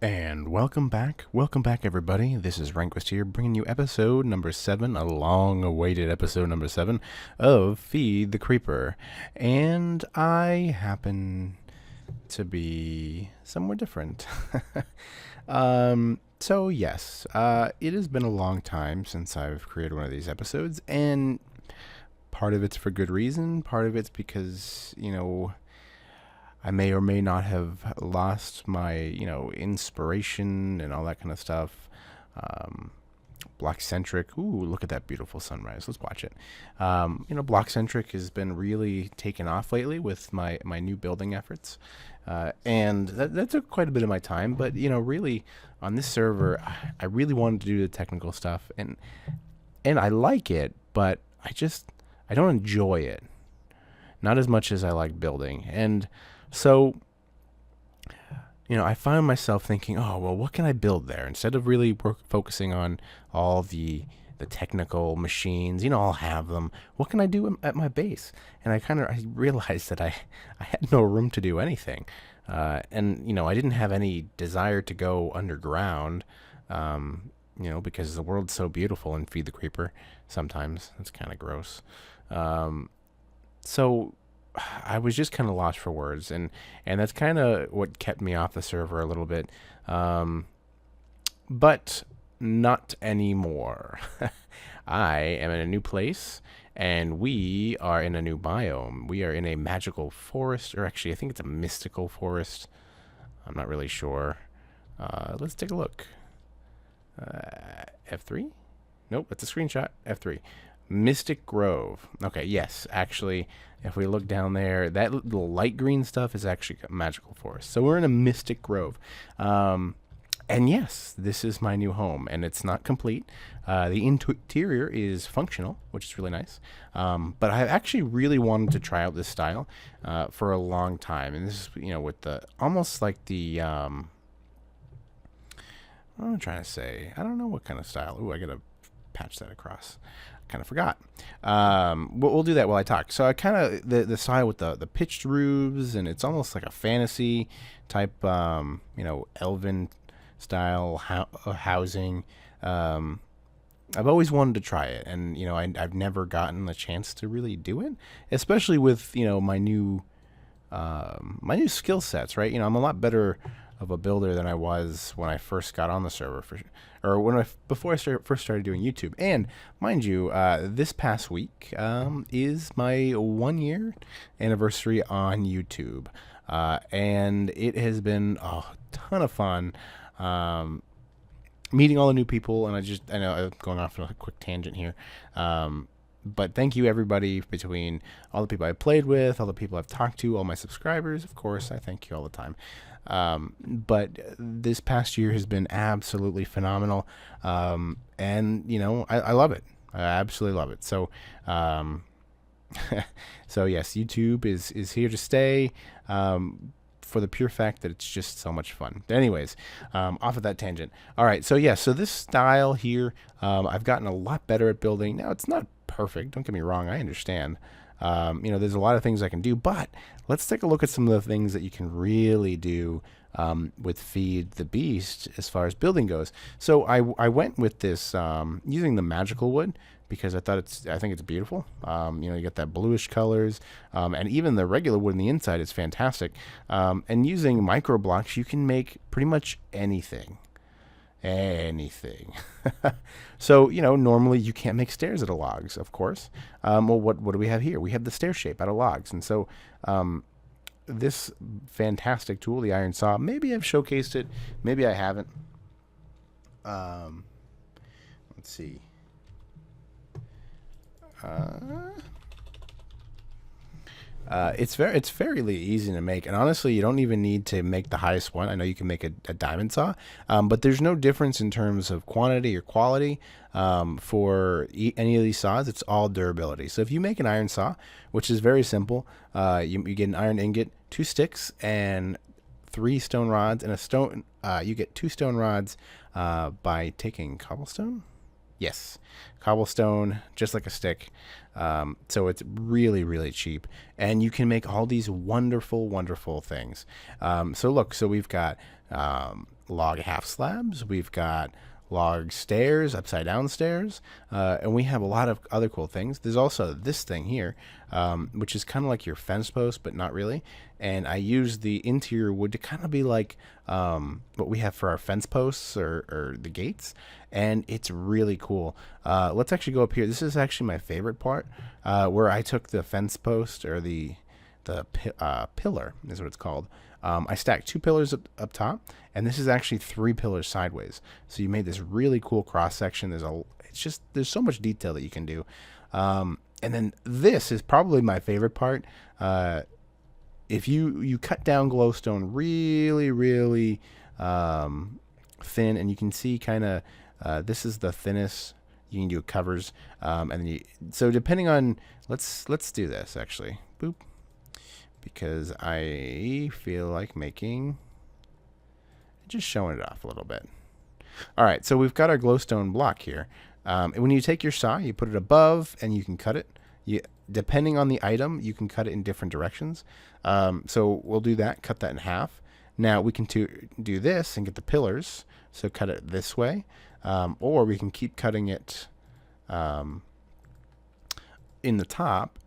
And welcome back. Welcome back, everybody. This is Rehnquist here, bringing you episode number 7, a long awaited episode number 7 of Feed the Creeper. And I happen to be somewhere different. So, yes, it has been a long time since I've created one of these episodes, and part of it's for good reason, part of it's because, I may or may not have lost my, inspiration and all that kind of stuff. Blockcentric. Ooh, look at that beautiful sunrise. Let's watch it. Blockcentric has been really taken off lately with my new building efforts. And that took quite a bit of my time. But, really, on this server, I really wanted to do the technical stuff. And I like it, but I don't enjoy it. Not as much as I like building. And so, I found myself thinking, oh, well, what can I build there? Instead of really focusing on all the technical machines, I'll have them. What can I do at my base? And I realized that I had no room to do anything. And I didn't have any desire to go underground, because the world's so beautiful and Feed the Creeper. Sometimes it's kind of gross. So I was just kind of lost for words, and that's kind of what kept me off the server a little bit. But not anymore. I am in a new place, and we are in a new biome. We are in a magical forest, or actually, I think it's a mystical forest. I'm not really sure. Let's take a look. F3? Nope, that's a screenshot. F3. Mystic Grove. Okay, yes, actually, if we look down there, that little light green stuff is actually a magical forest. So we're in a Mystic Grove. And yes, this is my new home, and it's not complete. The interior is functional, which is really nice. But I actually really wanted to try out this style for a long time. And this is, with the, almost like the, what am I trying to say? I don't know what kind of style. Ooh, I got to patch that across. Kind of forgot. We'll do that while I talk. So I kind of the style with the pitched roofs, and it's almost like a fantasy type, elven style housing. I've always wanted to try it, and I've never gotten the chance to really do it, especially with my new skill sets. Right, I'm a lot better of a builder than I was when I first got on the server, before I first started doing YouTube. And mind you, this past week is my 1-year anniversary on YouTube, and it has been a ton of fun. Meeting all the new people, and I know I'm going off on a quick tangent here. But thank you, everybody, between all the people I played with, all the people I've talked to, all my subscribers. Of course, I thank you all the time. But this past year has been absolutely phenomenal. And, I love it. I absolutely love it. So, so yes, YouTube is here to stay. For the pure fact that it's just so much fun. But anyways, off of that tangent. All right, so so this style here, I've gotten a lot better at building. Now, it's not perfect. Don't get me wrong. I understand. There's a lot of things I can do, but let's take a look at some of the things that you can really do with Feed the Beast as far as building goes. So I went with this using the magical wood, because I think it's beautiful. You get that bluish colors, and even the regular wood on the inside is fantastic. And using micro blocks, you can make pretty much anything. So, normally you can't make stairs out of logs, of course. Well, what do we have here? We have the stair shape out of logs. And so, this fantastic tool, the iron saw, maybe I've showcased it, maybe I haven't. Let's see. It's fairly easy to make, and honestly, you don't even need to make the highest one. I know you can make a diamond saw, but there's no difference in terms of quantity or quality for any of these saws. It's all durability. So if you make an iron saw, which is very simple, you get an iron ingot, 2 sticks, and 3 stone rods, and a stone. You get 2 stone rods by taking cobblestone. Yes, cobblestone, just like a stick. So it's really, really cheap. And you can make all these wonderful, wonderful things. So we've got log half slabs. We've got log stairs, upside down stairs, and we have a lot of other cool things. There's also this thing here, which is kind of like your fence post, but not really. And I use the interior wood to kind of be like what we have for our fence posts or the gates, and it's really cool. Let's actually go up here. This is actually my favorite part, where I took the fence post or the pillar is what it's called. I stacked 2 pillars up top, and this is actually 3 pillars sideways. So you made this really cool cross section. There's so much detail that you can do. And then this is probably my favorite part. If you cut down glowstone really, really thin, and you can see kind of this is the thinnest. You can do covers, and then so depending on let's do this actually. Boop. Because I feel like just showing it off a little bit. All right, so we've got our glowstone block here. And when you take your saw, you put it above and you can cut it. Depending on the item, you can cut it in different directions. So we'll do that, cut that in half. Now we can do this and get the pillars. So cut it this way. Or we can keep cutting it in the top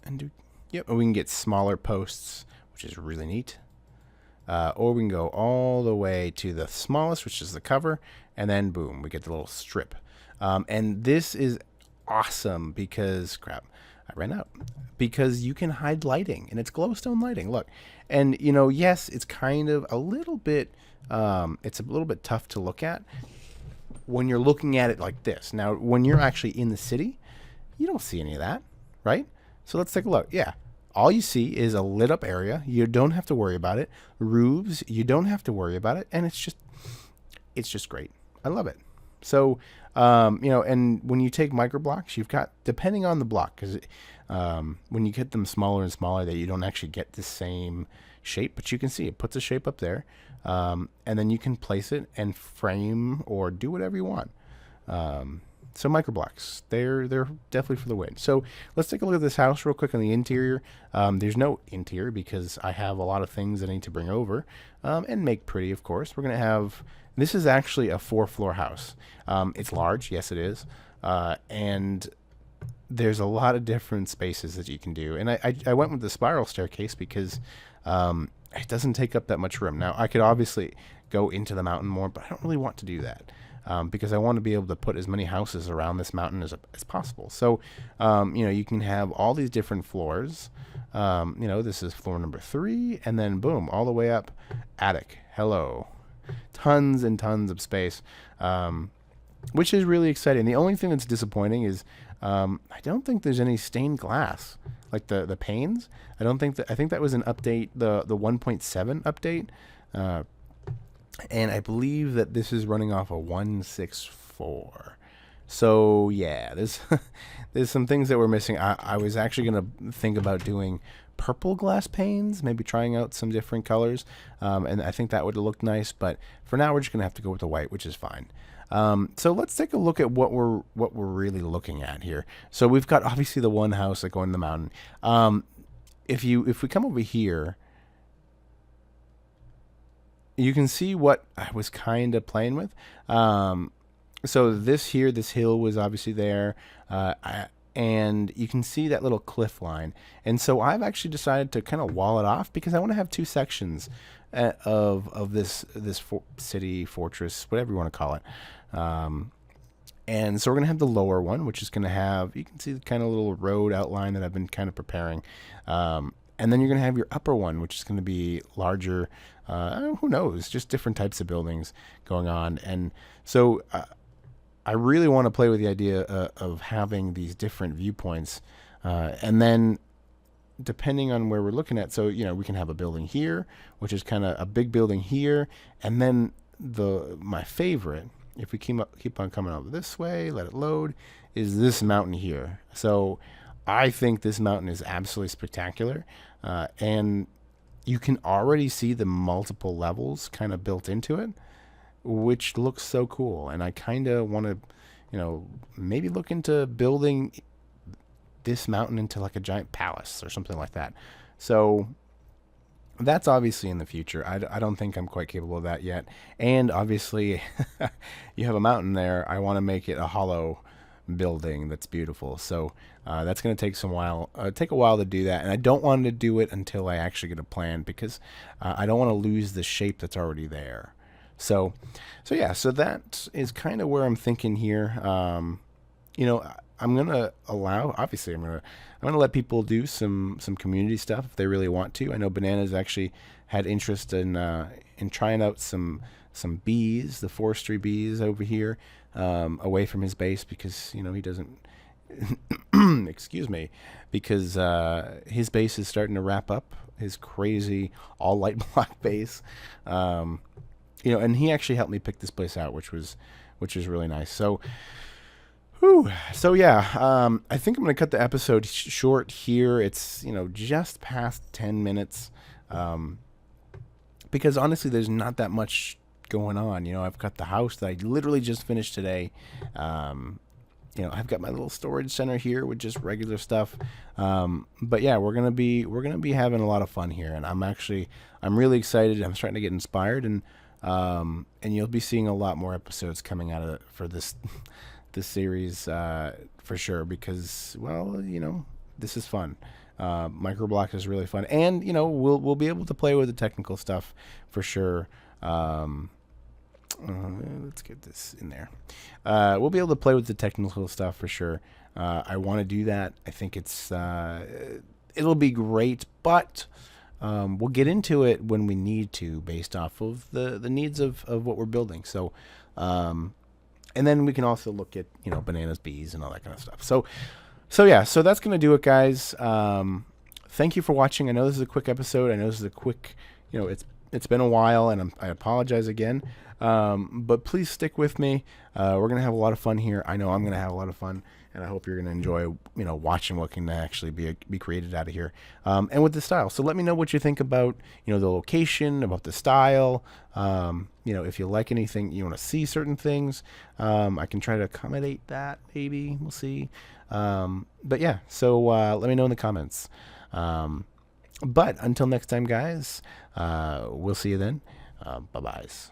and do. Yep, and we can get smaller posts, which is really neat. Or we can go all the way to the smallest, which is the cover, and then boom, we get the little strip. And this is awesome because, crap, I ran out. Because you can hide lighting, and it's glowstone lighting, look. And, yes, it's kind of a little bit, it's a little bit tough to look at when you're looking at it like this. Now, when you're actually in the city, you don't see any of that, right? So let's take a look. Yeah. All you see is a lit up area. You don't have to worry about it. Roofs, you don't have to worry about it. And it's just great. I love it. So, and when you take micro blocks, you've got, depending on the block, because when you get them smaller and smaller, that you don't actually get the same shape, but you can see it puts a shape up there. And then you can place it and frame or do whatever you want. So microblocks, they're definitely for the win. So let's take a look at this house real quick on the interior. There's no interior because I have a lot of things I need to bring over and make pretty, of course. We're going to have, this is actually a 4-floor house. It's large, yes it is. And there's a lot of different spaces that you can do. And I went with the spiral staircase because it doesn't take up that much room. Now, I could obviously go into the mountain more, but I don't really want to do that. Because I want to be able to put as many houses around this mountain as possible. So, you can have all these different floors. This is floor number 3, and then boom, all the way up, attic. Hello. Tons and tons of space, which is really exciting. The only thing that's disappointing is I don't think there's any stained glass, like the panes. I think that was an update, the 1.7 update. And I believe that this is running off a 1.6.4. So yeah, there's some things that we're missing. I was actually going to think about doing purple glass panes, maybe trying out some different colors. And I think that would look nice. But for now, we're just going to have to go with the white, which is fine. So let's take a look at what we're really looking at here. So we've got obviously the one house that going in the mountain. If we come over here, you can see what I was kind of playing with. So this hill was obviously there. And you can see that little cliff line. And so I've actually decided to kind of wall it off because I want to have 2 sections of this city, fortress, whatever you want to call it. And so we're going to have the lower one, which is going to have, you can see the kind of little road outline that I've been kind of preparing. And then you're going to have your upper one, which is going to be larger. Who knows? Just different types of buildings going on. And so I really want to play with the idea of having these different viewpoints. And then depending on where we're looking at, so, we can have a building here, which is kind of a big building here. And then my favorite, if we keep on coming up this way, let it load, is this mountain here. So I think this mountain is absolutely spectacular. And you can already see the multiple levels kind of built into it, which looks so cool. And I kind of want to, maybe look into building this mountain into like a giant palace or something like that. So That's obviously in the future. I don't think I'm quite capable of that yet. And obviously, you have a mountain there. I want to make it a hollow building that's beautiful. So that's going to take a while to do that. And I don't want to do it until I actually get a plan because I don't want to lose the shape that's already there. So, so that is kind of where I'm thinking here. I'm gonna allow. Obviously, I'm gonna let people do some community stuff if they really want to. I know Bananas actually had interest in trying out some bees, the forestry bees over here, away from his base because he doesn't. Excuse me, because his base is starting to wrap up. His crazy all light block base. And he actually helped me pick this place out, which was really nice. So. Whew. So yeah, I think I'm gonna cut the episode short here. It's just past 10 minutes, because honestly, there's not that much going on. I've got the house that I literally just finished today. I've got my little storage center here with just regular stuff. But yeah, we're gonna be having a lot of fun here, and I'm really excited. I'm starting to get inspired, and you'll be seeing a lot more episodes coming out of for this. This series for sure because this is fun. Microblocks is really fun, and we'll be able to play with the technical stuff for sure. Let's get this in there. We'll be able to play with the technical stuff for sure. I want to do that. I think it'll be great, but we'll get into it when we need to based off of the needs of what we're building. So and then we can also look at Bananas, bees, and all that kind of stuff. So that's gonna do it, guys. Thank you for watching. I know this is a quick episode. I know this is a quick. It's been a while, and I apologize again. But please stick with me. We're gonna have a lot of fun here. I know I'm gonna have a lot of fun, and I hope you're gonna enjoy watching what can actually be created out of here. And with the style. So let me know what you think about the location, about the style. If you like anything, you want to see certain things. I can try to accommodate that. Maybe we'll see. But yeah. So let me know in the comments. But until next time, guys. We'll see you then. Bye-byes.